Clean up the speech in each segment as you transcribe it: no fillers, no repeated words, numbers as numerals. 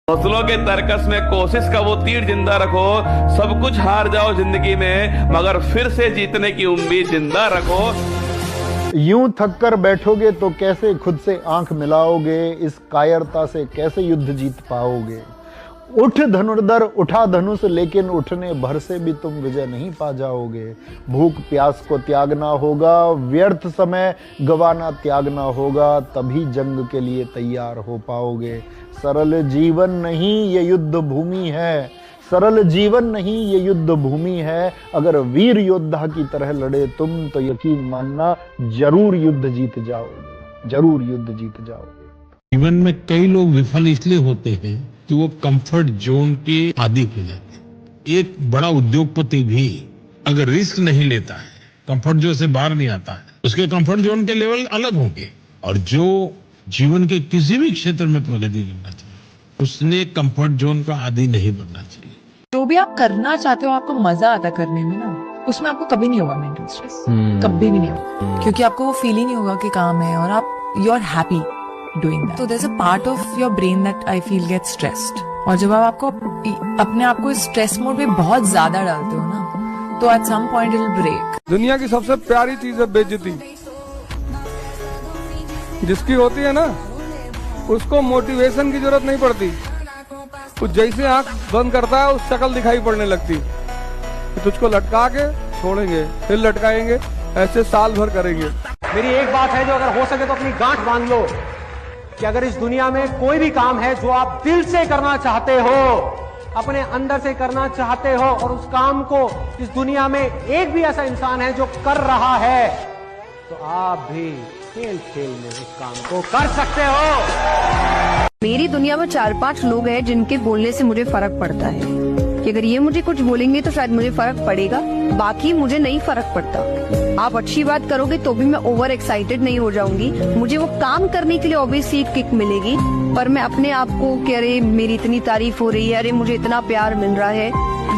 हौसलों के तर्कस में कोशिश का वो तीर जिंदा रखो। सब कुछ हार जाओ जिंदगी में, मगर फिर से जीतने की उम्मीद जिंदा रखो। यूं थक कर बैठोगे तो कैसे खुद से आंख मिलाओगे, इस कायरता से कैसे युद्ध जीत पाओगे। उठ धनुर्धर उठा धनुष, लेकिन उठने भर से भी तुम विजय नहीं पा जाओगे। भूख प्यास को त्यागना होगा, व्यर्थ समय गवाना त्यागना होगा, तभी जंग के लिए तैयार हो पाओगे। सरल जीवन नहीं ये युद्ध भूमि है, सरल जीवन नहीं ये युद्ध भूमि है। अगर वीर योद्धा की तरह लड़े तुम तो यकीन मानना जरूर युद्ध जीत जाओगे, जरूर युद्ध जीत जाओगे। जीवन में कई लोग विफल इसलिए होते हैं कि वो कंफर्ट जोन के आदी हो जाते हैं। एक बड़ा उद्योगपति भी अगर रिस्क नहीं लेता है, कंफर्ट जोन से बाहर नहीं आता है, उसके कंफर्ट जोन के लेवल अलग होंगे। और जो जीवन के किसी भी क्षेत्र में प्रगति करना चाहिए, उसने कंफर्ट जोन का आदी नहीं बनना चाहिए। जो भी आप करना चाहते हो, आपको मजा आता करने में ना, उसमें आपको कभी नहीं होगा मेंटल स्ट्रेस, कभी भी नहीं होगा, क्योंकि आपको वो फील ही नहीं होगा कि काम है और आप you are happy doing that. तो there is a part of your brain that I feel get stressed. और जब आप अपने आप को स्ट्रेस मोड पे बहुत ज्यादा डालते हो ना, तो at some point it will break. दुनिया की सबसे प्यारी चीज है बेइज्जती। जिसकी होती है ना, उसको मोटिवेशन की जरूरत नहीं पड़ती। वो जैसे आंख बंद करता है, उस शक्ल दिखाई पड़ने लगती। तुझको लटका के छोड़ेंगे, फिर लटकाएंगे, ऐसे साल भर करेंगे। मेरी एक बात है, जो अगर हो सके तो अपनी गांठ बांध लो कि अगर इस दुनिया में कोई भी काम है जो आप दिल से करना चाहते हो, अपने अंदर से करना चाहते हो, और उस काम को इस दुनिया में एक भी ऐसा इंसान है जो कर रहा है, तो आप भी खेल खेल में उस काम को कर सकते हो। मेरी दुनिया में 4-5 लोग हैं जिनके बोलने से मुझे फर्क पड़ता है कि अगर ये मुझे कुछ बोलेंगे तो शायद मुझे फर्क पड़ेगा, बाकी मुझे नहीं फर्क पड़ता। आप अच्छी बात करोगे तो भी मैं ओवर एक्साइटेड नहीं हो जाऊंगी, मुझे वो काम करने के लिए ऑब्वियसली एक किक मिलेगी, पर मैं अपने आप को कि अरे मेरी इतनी तारीफ हो रही है, अरे मुझे इतना प्यार मिल रहा है,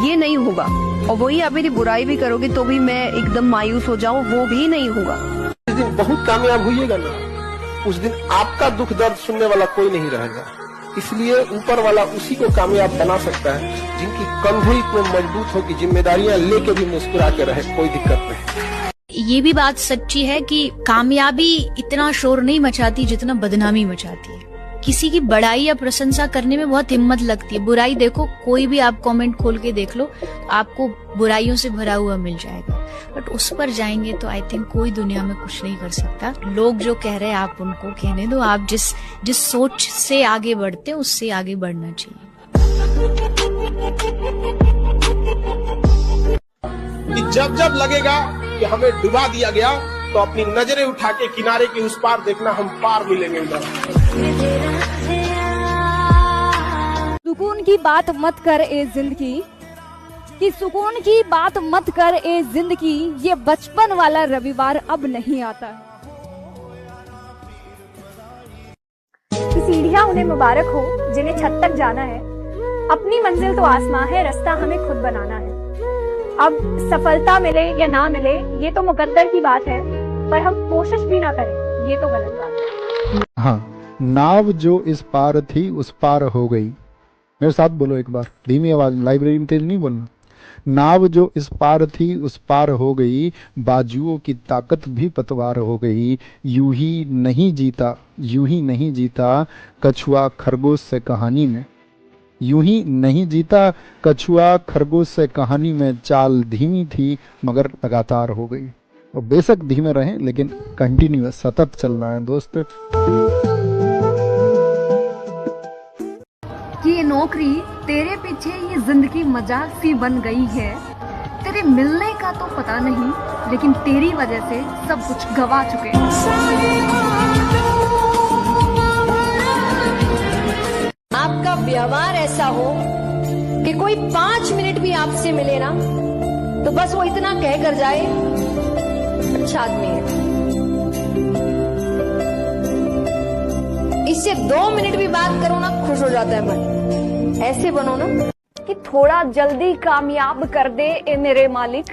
ये नहीं होगा। और वही आप मेरी बुराई भी करोगे तो भी मैं एकदम मायूस हो जाऊँ, वो भी नहीं होगा। जिस दिन बहुत कामयाब होइएगा ना, उस दिन आपका दुख दर्द सुनने वाला कोई नहीं रहेगा। इसलिए ऊपर वाला उसी को कामयाब बना सकता है जिनकी कंधे इतने मजबूत हो कि जिम्मेदारियां लेके भी मुस्कुरा के रहे, कोई दिक्कत नहीं। ये भी बात सच्ची है कि कामयाबी इतना शोर नहीं मचाती जितना बदनामी मचाती है। किसी की बड़ाई या प्रशंसा करने में बहुत हिम्मत लगती है। बुराई देखो, कोई भी आप कमेंट खोल के देख लो, आपको बुराइयों से भरा हुआ मिल जाएगा। बट उस पर जाएंगे तो आई थिंक कोई दुनिया में कुछ नहीं कर सकता। लोग जो कह रहे हैं आप उनको कहने दो, आप जिस सोच से आगे बढ़ते हैं उससे आगे बढ़ना चाहिए। जब जब लगेगा कि हमें डुबा दिया गया, तो अपनी नजरें उठा के किनारे के उस पार देखना, हम पार मिलेंगे उधर। सुकून की बात मत कर ए जिंदगी, कि सुकून की बात मत कर ए जिंदगी, ये बचपन वाला रविवार अब नहीं आता। सीढ़ियां उन्हें मुबारक हो जिन्हें छत तक जाना है, अपनी मंजिल तो आसमां है, रास्ता हमें खुद बनाना है। अब सफलता मिले या ना मिले ये तो मुकद्दर की बात है, पर हम कोशिश भी ना करें ये तो गलत बात है। हाँ, नाव जो इस पार थी उस पार हो गई। मेरे साथ बोलो एक बार, धीमी आवाज, लाइब्रेरी में तेज नहीं बोलना। नाव जो इस पार थी उस पार हो गई, बाजुओं की ताकत भी पतवार हो गई। यूं ही नहीं जीता, यूं ही नहीं जीता कछुआ खरगोश से कहानी में। यूं ही नहीं जीता कछुआ खरगोश से कहानी में। चाल धीमी थी मगर लगातार हो गई। और बेशक धीमे रहें लेकिन कंटिन्यूअस, सतत चलना है दोस्त। ये नौकरी तेरे पीछे, ये जिंदगी मजाक सी बन गई है। तेरे मिलने का तो पता नहीं, लेकिन तेरी वजह से सब कुछ गवा चुके हैं। आपका व्यवहार ऐसा हो कि कोई 5 मिनट भी आपसे मिले ना, तो बस वो इतना कह कर जाए, अच्छा आदमी है। इससे 2 मिनट भी बात करो ना, खुश हो जाता है मन। ऐसे बनो ना कि थोड़ा जल्दी कामयाब कर दे ए मेरे मालिक,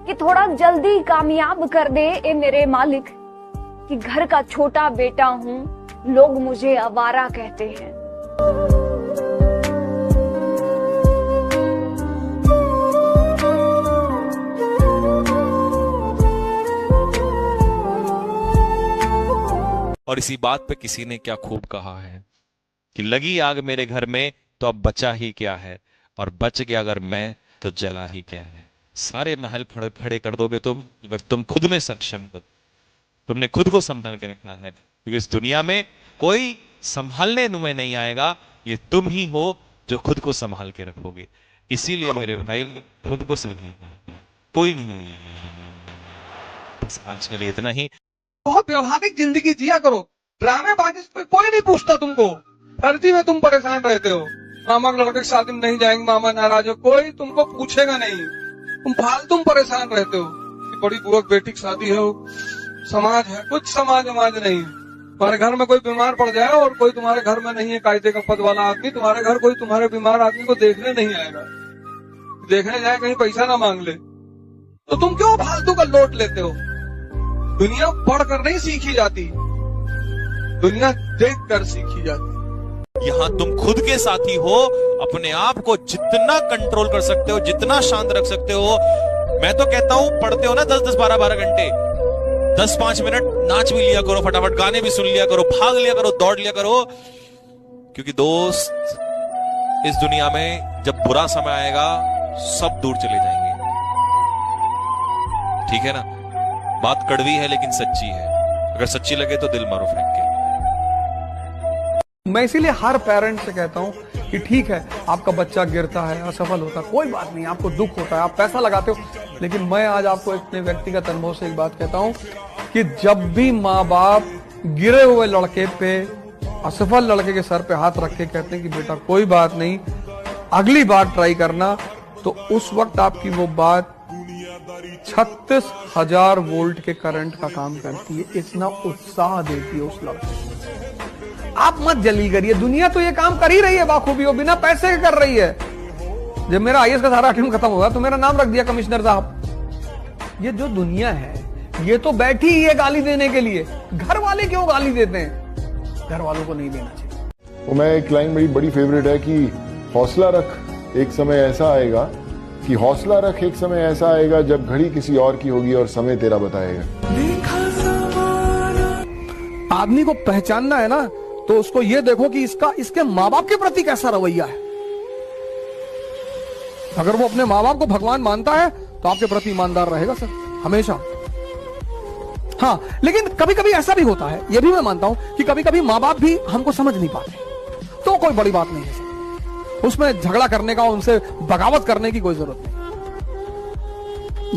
कि थोड़ा जल्दी कामयाब कर दे ए मेरे मालिक, कि घर का छोटा बेटा हूँ लोग मुझे आवारा कहते हैं। और इसी बात पे किसी ने क्या खूब कहा है कि लगी आग मेरे घर में तो अब बचा ही क्या है, और बच गया अगर मैं तो जला ही क्या है। सारे महल खड़े खड़े कर दोगे तुम खुद में सक्षम हो, तुमने खुद को संभाल के रखना है, क्योंकि इस दुनिया में कोई संभालने में नहीं आएगा, ये तुम ही हो जो खुद को संभाल के रखोगे। इसीलिए मेरे भाई खुद को संभाल, कोई नहीं। बस आज के लिए इतना ही। बहुत व्यवहारिक जिंदगी जिया करो, ड्रामेबाजी पे कोई नहीं पूछता तुमको। फर्जी में तुम परेशान रहते हो, मामा के लड़के की शादी में नहीं जाएंगे, मामा नाराज हो, कोई तुमको पूछेगा नहीं। तुम फालतू परेशान रहते हो कि बड़ी बुआ बेटी की शादी है, समाज है, कुछ समाज नहीं। तुम्हारे घर में कोई बीमार पड़ जाए और कोई तुम्हारे घर में नहीं है कायदे का पद वाला आदमी, तुम्हारे घर कोई तुम्हारे बीमार आदमी को देखने नहीं आएगा, देखने जाए कहीं पैसा ना मांग ले, तो तुम क्यों फालतू का लोट लेते हो? दुनिया पढ़कर नहीं सीखी जाती, दुनिया देख कर सीखी जाती। यहाँ तुम खुद के साथी हो, अपने आप को जितना कंट्रोल कर सकते हो, जितना शांत रख सकते हो। मैं तो कहता हूं पढ़ते हो ना 10-10, 12-12 घंटे, 10-5 मिनट नाच भी लिया करो, फटाफट गाने भी सुन लिया करो, भाग लिया करो, दौड़ लिया करो, क्योंकि दोस्त इस दुनिया में जब बुरा समय आएगा सब दूर चले जाएंगे। ठीक है ना? बात कड़वी है लेकिन सच्ची है, अगर सच्ची लगे तो दिल मारो फेंक के। मैं इसीलिए हर पेरेंट से कहता हूं कि ठीक है आपका बच्चा गिरता है, असफल होता है, कोई बात नहीं, आपको दुख होता है, आप पैसा लगाते हो, लेकिन मैं आज आपको अपने व्यक्तिगत अनुभव से एक बात कहता हूं कि जब भी माँ बाप गिरे हुए लड़के पे, असफल लड़के के सर पे हाथ रख के कहते हैं कि बेटा कोई बात नहीं, अगली बार ट्राई करना, तो उस वक्त आपकी वो बात 36,000 वोल्ट के करंट का काम करती है, इतना उत्साह देती है उस लड़के को। आप मत जलील करिए, दुनिया तो ये काम कर ही रही है बाखूबी, हो बिना पैसे के कर रही है। जब मेरा आईएएस का सारा टीम खत्म हुआ तो मेरा नाम रख दिया कमिश्नर साहब। ये जो दुनिया है ये तो बैठी ही है गाली देने के लिए। घर वाले क्यों गाली देते हैं? घर वालों को नहीं देना चाहिए। वो मैं एक लाइन मेरी बड़ी फेवरेट है कि हौसला रख, एक समय ऐसा आएगा कि हौसला रख, एक समय ऐसा आएगा जब घड़ी किसी और की होगी और समय तेरा बताएगा। आदमी को पहचानना है ना, तो उसको ये देखो कि इसके माँ बाप के प्रति कैसा रवैया है। अगर वो अपने माँ बाप को भगवान मानता है तो आपके प्रति ईमानदार रहेगा सर, हमेशा। हाँ, लेकिन कभी कभी ऐसा भी होता है, ये भी मैं मानता हूं कि कभी कभी माँ बाप भी हमको समझ नहीं पाते, तो कोई बड़ी बात नहीं है सर, उसमें झगड़ा करने का, उनसे बगावत करने की कोई जरूरत नहीं।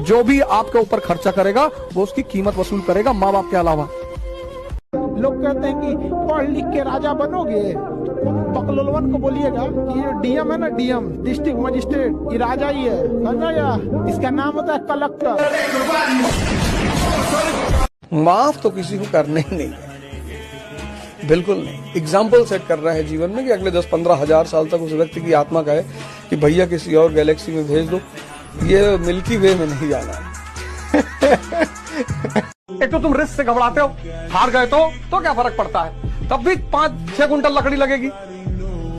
जो भी आपके ऊपर खर्चा करेगा वो उसकी कीमत वसूल करेगा, माँ बाप के अलावा। लोग कहते हैं कि पढ़ लिख के राजा बनोगे, बकलोलवन को बोलिएगा कि ये डीएम है ना, डीएम डिस्ट्रिक्ट मजिस्ट्रेट, ये राजा ही है, समझा या? इसका नाम होता है कलेक्टर। माफ तो किसी को करने ही नहीं है, बिल्कुल नहीं। एग्जाम्पल सेट कर रहा है जीवन में कि अगले 10-15 हजार साल तक उस व्यक्ति की आत्मा कहे कि भैया किसी और गैलेक्सी में भेज दो, ये मिल्की वे में नहीं जाना है। एक तो तुम रिस्क से घबराते हो, हार गए तो क्या फर्क पड़ता है, तब भी 5-6 कुंटल लकड़ी लगेगी।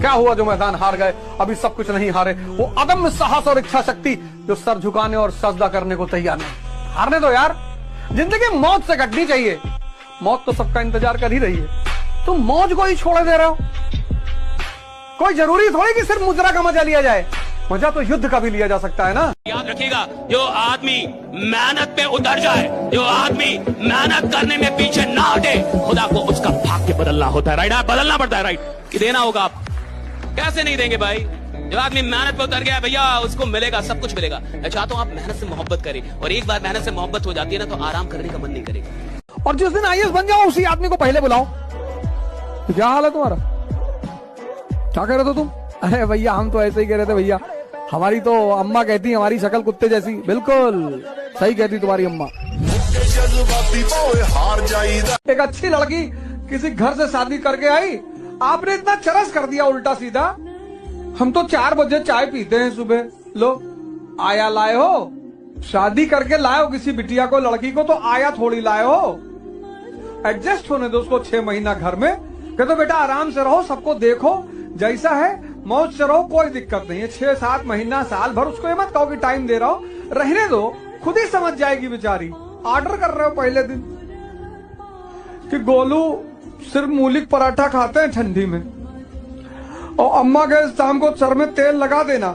क्या हुआ जो मैदान हार गए, अभी सब कुछ नहीं हारे। वो अदम्य साहस और इच्छा शक्ति जो सर झुकाने और सजदा करने को तैयार नहीं। हारने दो यार, जिंदगी मौत से कटनी चाहिए, मौत तो सबका इंतजार कर ही रही है, तुम मौज को ही छोड़ दे रहे हो। कोई जरूरी थोड़ी कि सिर्फ मुद्रा का मजा लिया जाए, मजा तो युद्ध का भी लिया जा सकता है ना। याद रखिएगा, जो आदमी मेहनत पे उतर जाए, जो आदमी मेहनत करने में पीछे ना हटे, खुदा को उसका भाग्य बदलना होता है। राइट, बदलना पड़ता है, राइट, कि देना होगा। आप कैसे नहीं देंगे भाई? जो आदमी मेहनत पे उतर गया भैया, उसको मिलेगा, सब कुछ मिलेगा। मैं चाहता हूँ आप मेहनत से मोहब्बत करें, और एक बार मेहनत से मोहब्बत हो जाती है ना, तो आराम करने का मन नहीं करेगा। और जिस दिन आईएएस बन जाओ उसी आदमी को पहले बुलाओ। तो क्या हाल है तुम्हारा? क्या कह रहे थे तुम? अरे भैया हम तो ऐसे ही कह रहे थे भैया, हमारी तो अम्मा कहती हमारी शक्ल कुत्ते जैसी। बिल्कुल सही कहती तुम्हारी अम्मा। एक अच्छी लड़की किसी घर से शादी करके आई, आपने इतना चरस कर दिया उल्टा सीधा। हम तो 4 बजे चाय पीते हैं सुबह, लो आया लाए हो, शादी करके लाए हो किसी बिटिया को, लड़की को, तो आया थोड़ी लाए हो। एडजस्ट होने दो उसको 6 महीना घर में, कहते तो बेटा आराम से रहो, सबको देखो, जैसा है मौज से रहो, कोई दिक्कत नहीं है। 6-7 महीना, साल भर उसको ये मत कहो कि टाइम दे रहा हो, रहने दो, खुद ही समझ जाएगी बेचारी। ऑर्डर कर रहे हो पहले दिन कि गोलू सिर्फ मूली पराठा खाते हैं ठंडी में, और अम्मा के शाम को सर में तेल लगा देना,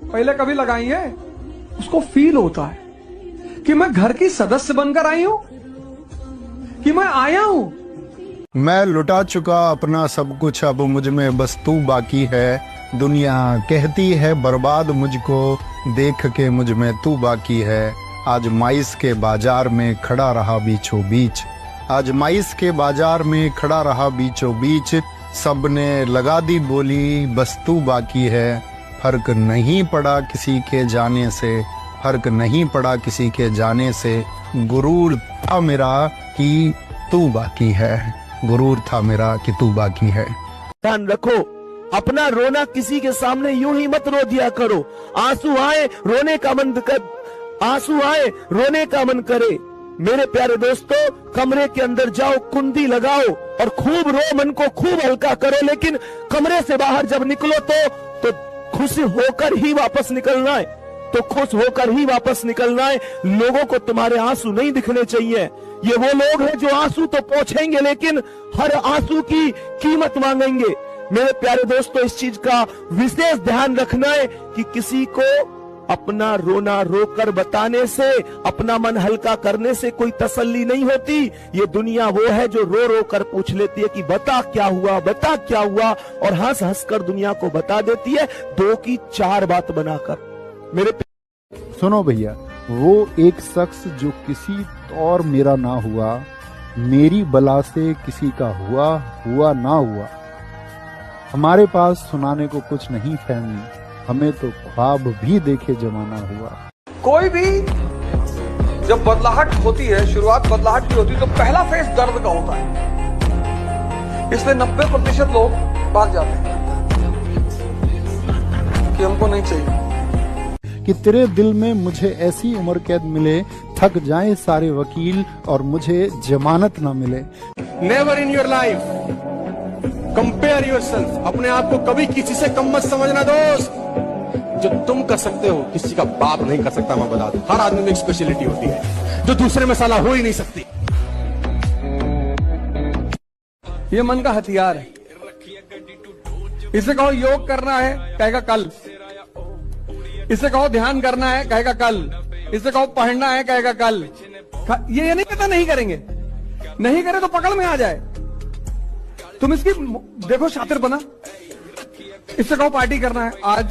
पहले कभी लगाई है? उसको फील होता है कि मैं घर की सदस्य बनकर आई हूं, कि मैं आया हूं। मैं लुटा चुका अपना सब कुछ, अब मुझ में बस तू बाकी है। दुनिया कहती है बर्बाद मुझको, देख के मुझ में तू बाकी है। आजमाइश के बाजार में खड़ा रहा बीचों बीच, आजमाइश के बाजार में खड़ा रहा बीचों बीच। सबने लगा दी बोली बस तू बाकी है। फर्क नहीं पड़ा किसी के जाने से, फर्क नहीं पड़ा किसी के जाने से। गुरूर था मेरा कि तू बाकी है, गुरूर था मेरा कि तू बाकी है। ध्यान रखो, अपना रोना किसी के सामने यूं ही मत रो दिया करो। आंसू आए रोने का मन कर, आंसू आए रोने का मन करे। मेरे प्यारे दोस्तों, कमरे के अंदर जाओ, कुंडी लगाओ और खूब रो, मन को खूब हल्का करो, लेकिन कमरे से बाहर जब निकलो तो खुश होकर ही वापस निकलना है, तो खुश होकर ही वापस निकलना है। लोगों को तुम्हारे आंसू नहीं दिखने चाहिए। ये वो लोग हैं जो आंसू तो पोंछेंगे लेकिन हर आंसू की कीमत मांगेंगे। मेरे प्यारे दोस्तों, इस चीज का विशेष ध्यान रखना है कि किसी को अपना रोना रोकर बताने से, अपना मन हल्का करने से कोई तसल्ली नहीं होती। ये दुनिया वो है जो रो रो कर पूछ लेती है कि बता क्या हुआ, बता क्या हुआ, और हंस हंस कर दुनिया को बता देती है 2 की 4 बात बनाकर। मेरे सुनो भैया, वो एक शख्स जो किसी और मेरा ना हुआ, मेरी बला से किसी का हुआ ना हुआ। हमारे पास सुनाने को कुछ नहीं फहमी, हमें तो ख्वाब भी देखे जमाना हुआ। कोई भी जब बदलाहट होती है, शुरुआत बदलाहट की होती है, तो पहला फेस दर्द का होता है। इसलिए 90% लोग भाग जाते हैं कि हमको नहीं चाहिए। कि तेरे दिल में मुझे ऐसी उम्र कैद मिले, थक जाएं सारे वकील और मुझे जमानत ना मिले। Never in your life compare yourself. अपने आप को कभी किसी से कम मत समझना दोस्त। जो तुम कर सकते हो किसी का बाप नहीं कर सकता। मैं बता दूं, हर आदमी में एक स्पेशलिटी होती है जो दूसरे में साला हो ही नहीं सकती। ये मन का हथियार है। इसे कहो योग करना है, कहेगा कल। इसे कहो ध्यान करना है, कहेगा कल। इसे कहो पढ़ना है, कहेगा कल। ये नहीं कहता नहीं करेंगे, नहीं करे तो पकड़ में आ जाए। तुम इसकी देखो शातिर बना। इससे कहो पार्टी करना है आज,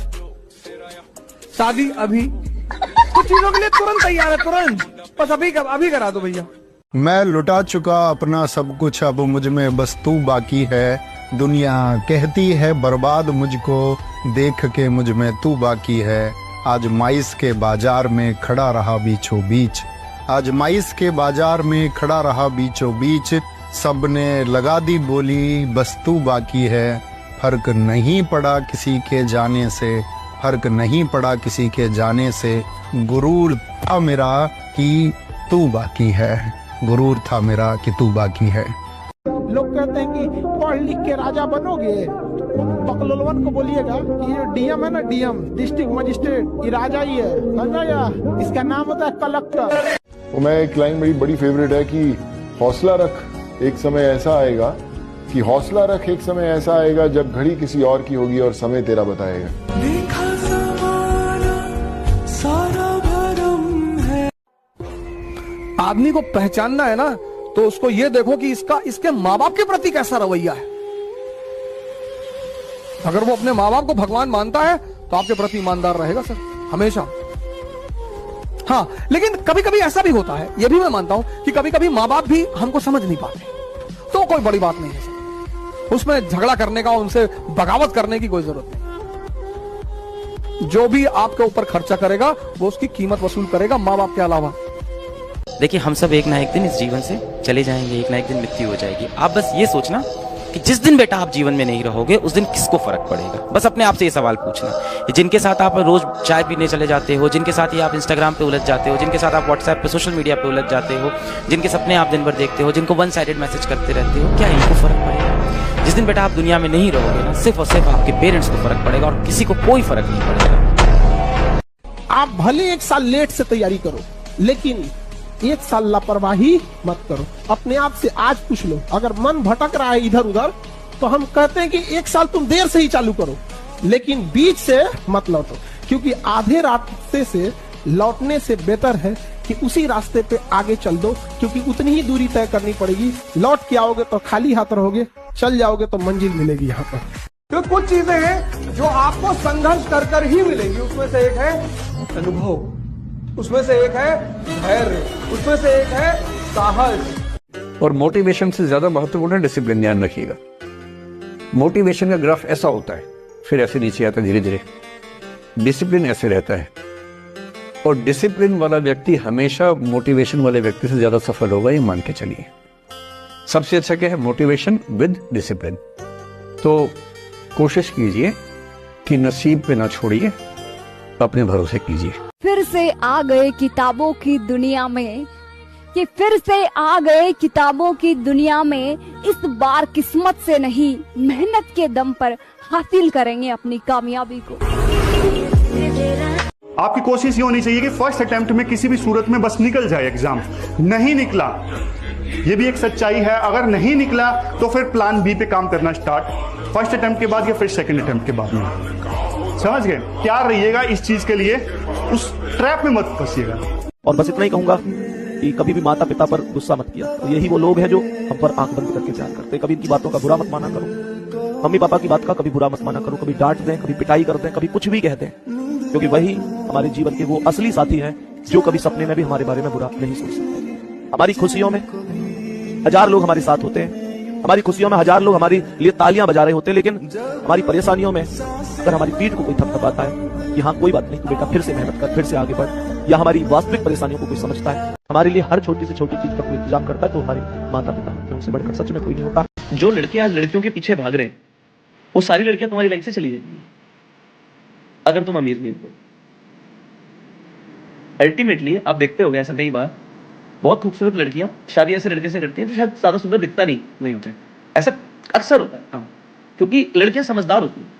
शादी अभी, कुछ चीजों के लिए तुरंत तैयार है, तुरंत बस अभी करा दो भैया। मैं लुटा चुका अपना सब कुछ, अब मुझ में बस तू बाकी है। दुनिया कहती है बर्बाद मुझको, देख के मुझ में तू बाकी है। आजमाइश के बाजार में खड़ा रहा बीचों बीच, आजमाइश के बाजार में खड़ा रहा बीचों बीच। सबने लगा दी बोली बस तू बाकी है। फर्क नहीं पड़ा किसी के जाने से, फर्क नहीं पड़ा किसी के जाने से। गुरूर था मेरा कि तू बाकी है, गुरूर था मेरा कि तू बाकी है। लोग कहते हैं कि पढ़ लिख के राजा बनोगे, बकलोलवन को बोलिएगा कि ये डीएम है ना, डीएम डिस्ट्रिक्ट मजिस्ट्रेट, ये राजा ही है, समझा या? इसका नाम होता है कलेक्टर। वो मैं एक लाइन मेरी बड़ी फेवरेट है कि हौसला रख, एक समय ऐसा आएगा कि हौसला रख, एक समय ऐसा आएगा जब घड़ी किसी और की होगी और समय तेरा बताएगा। देखा ज़माना सारा भरम है। आदमी को पहचानना है ना, तो उसको ये देखो कि इसके माँ बाप के प्रति कैसा रवैया है। अगर वो अपने माँ बाप को भगवान मानता है तो आपके प्रति ईमानदार रहेगा सर, हमेशा। हाँ, लेकिन कभी कभी ऐसा भी होता है, ये भी मैं मानता हूं कि कभी कभी माँ बाप भी हमको समझ नहीं पाते, तो कोई बड़ी बात नहीं है सर। उसमें झगड़ा करने का, उनसे बगावत करने की कोई जरूरत नहीं। जो भी आपके ऊपर खर्चा करेगा वो उसकी कीमत वसूल करेगा, माँ बाप के अलावा। देखिए, हम सब एक ना एक दिन इस जीवन से चले जाएंगे, एक ना एक दिन मृत्यु हो जाएगी। आप बस ये सोचना कि जिस दिन बेटा आप जीवन में नहीं रहोगे उस दिन किसको फर्क पड़ेगा। बस अपने आप से ये सवाल पूछना। जिनके साथ आप रोज चाय पीने चले जाते हो, जिनके साथ ही आप इंस्टाग्राम पे उलझ जाते हो, जिनके साथ आप व्हाट्सएप पे, सोशल मीडिया पे उलझ जाते हो, जिनके सपने आप दिन भर देखते हो, जिनको वन साइडेड मैसेज करते रहते हो, क्या इनको फर्क पड़ेगा? जिस दिन बेटा आप दुनिया में नहीं रहोगे ना, सिर्फ और सिर्फ आपके पेरेंट्स को फर्क पड़ेगा और किसी को कोई फर्क नहीं पड़ेगा। आप भले 1 साल लेट से तैयारी करो, लेकिन 1 साल लापरवाही मत करो। अपने आप से आज पूछ लो, अगर मन भटक रहा है इधर उधर, तो हम कहते हैं कि 1 साल तुम देर से ही चालू करो, लेकिन बीच से मत लौटो, क्योंकि आधे रास्ते से लौटने से बेहतर है कि उसी रास्ते पे आगे चल दो, क्योंकि उतनी ही दूरी तय करनी पड़ेगी। लौट के आओगे तो खाली हाथ रहोगे, चल जाओगे तो मंजिल मिलेगी यहाँ पर। तो कुछ चीजें हैं जो आपको संघर्ष कर कर ही मिलेंगी। उसमें से एक है अनुभव, उसमें से एक है धैर्य, उसमें से एक है साहस। और मोटिवेशन से ज्यादा महत्वपूर्ण है डिसिप्लिन। ध्यान रखिएगा, मोटिवेशन का ग्राफ ऐसा होता है, फिर ऐसे नीचे आता है धीरे धीरे। डिसिप्लिन ऐसे रहता है, और डिसिप्लिन वाला व्यक्ति हमेशा मोटिवेशन वाले व्यक्ति से ज्यादा सफल होगा, ये मान के चलिए। सबसे अच्छा क्या है? Motivation with discipline. तो कोशिश कीजिए कि नसीब पे ना छोड़िए, अपने भरोसे कीजिए। फिर से आ गए किताबों की दुनिया में, कि फिर से आ गए किताबों की दुनिया में। इस बार किस्मत से नहीं, मेहनत के दम पर हासिल करेंगे अपनी कामयाबी को। आपकी कोशिश ये होनी चाहिए कि फर्स्ट अटेम्प्ट में किसी भी सूरत में बस निकल जाए एग्जाम। नहीं निकला, ये भी एक सच्चाई है। अगर नहीं निकला तो फिर प्लान बी पे काम करना स्टार्ट, फर्स्ट अटेम्प्ट के बाद या फिर सेकंड अटेम्प्ट के बाद में। समझ गए? तैयार रहिएगा इस चीज के लिए, उस ट्रैप में मत फंसिएगा। और बस इतना ही कहूंगा कि कभी भी माता पिता पर गुस्सा मत किया। तो यही वो लोग हैं जो हम पर आंख बंद करके प्यार करते हैं। कभी इनकी बातों का बुरा मत माना करो, मम्मी पापा की बात का कभी बुरा मत माना करो। कभी डांट दें, कभी पिटाई करते हैं, कभी कुछ भी कहते हैं, क्योंकि वही हमारे जीवन के वो असली साथी हैं जो कभी सपने में भी हमारे बारे में बुरा नहीं सोच सकते। हमारी खुशियों में 1000 लोग हमारे साथ होते हैं, हमारी खुशियों में 1000 लोग हमारे लिए तालियां बजा रहे होते हैं, लेकिन हमारी परेशानियों में अगर हमारी पीठ को कोई थपथपाता है कि हाँ कोई बात नहीं, तो बेटा फिर से मेहनत कर, फिर से आगे बढ़, या हमारी वास्तविक परेशानियों को कोई समझता है, हमारे लिए हर छोटी से छोटी चीज का कोई इंतजाम करता है, तो हमारे माता पिता होते हैं। उनसे बढ़कर सच में कोई नहीं होता। जो लड़के आज लड़कियों के पीछे भाग रहे हैं, वो सारी लड़कियां तुम्हारी लाइफ से चली जाएंगी अगर तुम अमीर नहीं हो। अल्टीमेटली आप देखते होगे ऐसा कई बार, बहुत खूबसूरत लड़कियां शादी ऐसे लड़के से करती हैं जो शायद ज्यादा सुंदर दिखता नहीं होते। ऐसा अक्सर होता है, क्योंकि लड़कियां समझदार होती हैं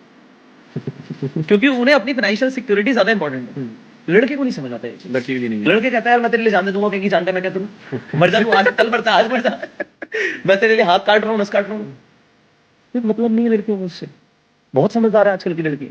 क्योंकि उन्हें अपनी फाइनेंशियल सिक्योरिटी ज्यादा इंपॉर्टेंट है। लड़के को नहीं समझ आता है, लड़के कहता है मैं तेरे लिए जान दे दूंगा, कहीं जानता है मैं क्या तुम मर जा, तू आज कल मरता आज मर जा, मैं तेरे लिए हाथ काट रहा हूँ, नस काट रहा हूँ। मतलब नहीं है लड़कियों को उससे। बहुत समझदार है आजकल की लड़की।